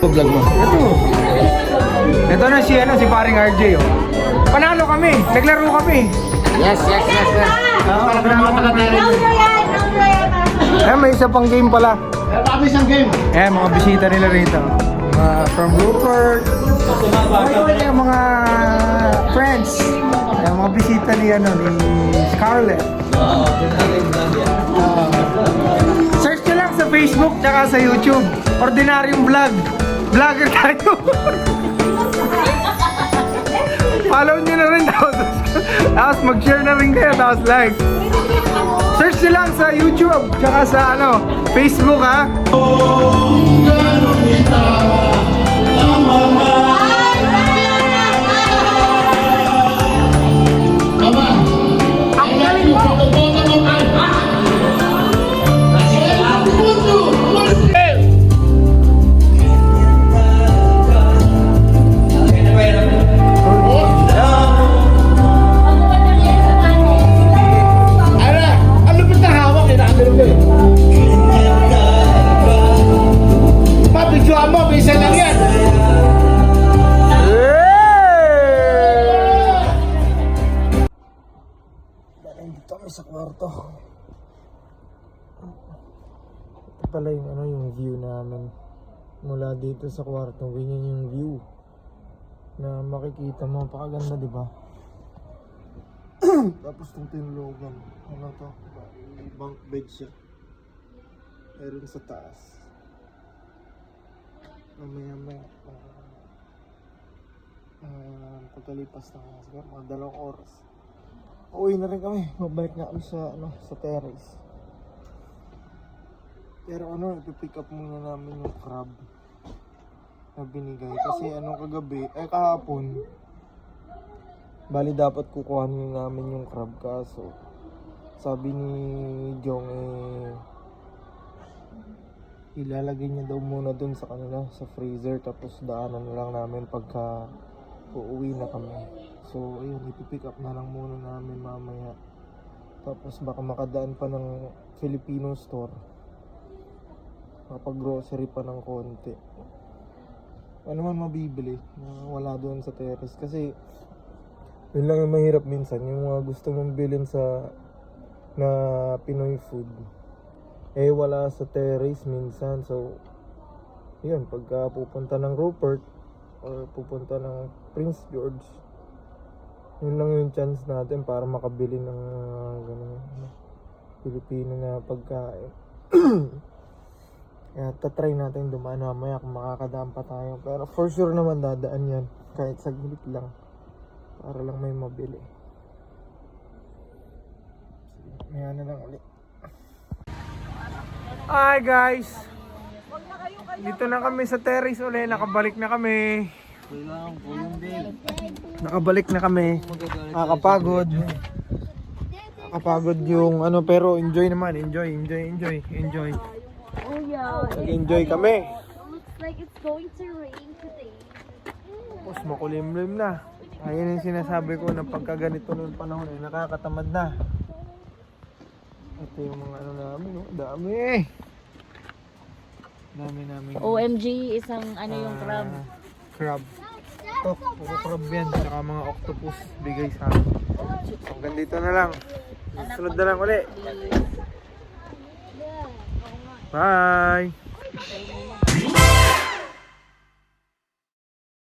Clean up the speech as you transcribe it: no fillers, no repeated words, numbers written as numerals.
Vlog mo. Ito na si paring RJ, oh. Panalo kami, naglaro kami. Yes. May isa pang game pala. Tapos isang game. Mga bisita nila rito. From Rupert. Yung mga friends. Mga bisita ni Scarlett. Search nyo lang sa Facebook tsaka sa YouTube. Ordinaryong vlog. Vlogger tayo. Follow nyo na rin tapos mag-share na rin kayo tapos like. Search nyo lang sa YouTube tsaka sa Facebook, ha. Dito kami sa kwarto. Ito pala yung view namin. Mula dito sa kwarto, ganyan yung view. Na makikita mo, pakaganda, di ba? Tapos itong tinulugan. Ano to? Bunk bed siya. Meron sa taas. Mamaya pagkalipas ng siguro mga 2 oras. Uwi na rin kami. Mabalik na kami sa terrace. Pero ipipick up muna namin yung crab na binigay. Kasi kagabi, kahapon, bali dapat kukuhanin namin yung crab. Kaso, sabi ni Jong ilalagay niya daw muna dun sa kanila, sa freezer. Tapos daanan na lang namin pagka uuwi na kami. So ayun, ipipick up na lang muna namin mamaya. Tapos baka makadaan pa ng Filipino store, makapag-grocery pa ng konti. Ano man mabibili na wala doon sa terrace. Kasi yun lang yung mahirap minsan, yung mga gusto mong bilhin na Pinoy food wala sa terrace minsan. So yun, pagka pupunta ng Rupert or pupunta ng Prince George, yun lang yung chance natin para makabili ng Pilipino na pagkain. Kaya tatry natin dumaan mamaya kung makakadaan pa tayo. Pero for sure naman dadaan yan, kahit saglit lang, para lang may mabili. Maya na lang ulit. Hi guys! Dito na kami sa terrace ulit, nakabalik na kami. Nakabalik na kami. Nakakapagod yung pero enjoy naman. Enjoy. Nag-enjoy kami. Looks like it's going to rain today. Tapos makulimlim na. Ayun yung sinasabi ko na pagka ganito noong panahon nakakatamad na. Ito yung mga namin, dami namin. OMG, isang yung crab. Crab. Ito, puro crab yan. Saka mga octopus bigay sa akin. Hanggang dito na lang. Sunod na lang ulit. Bye!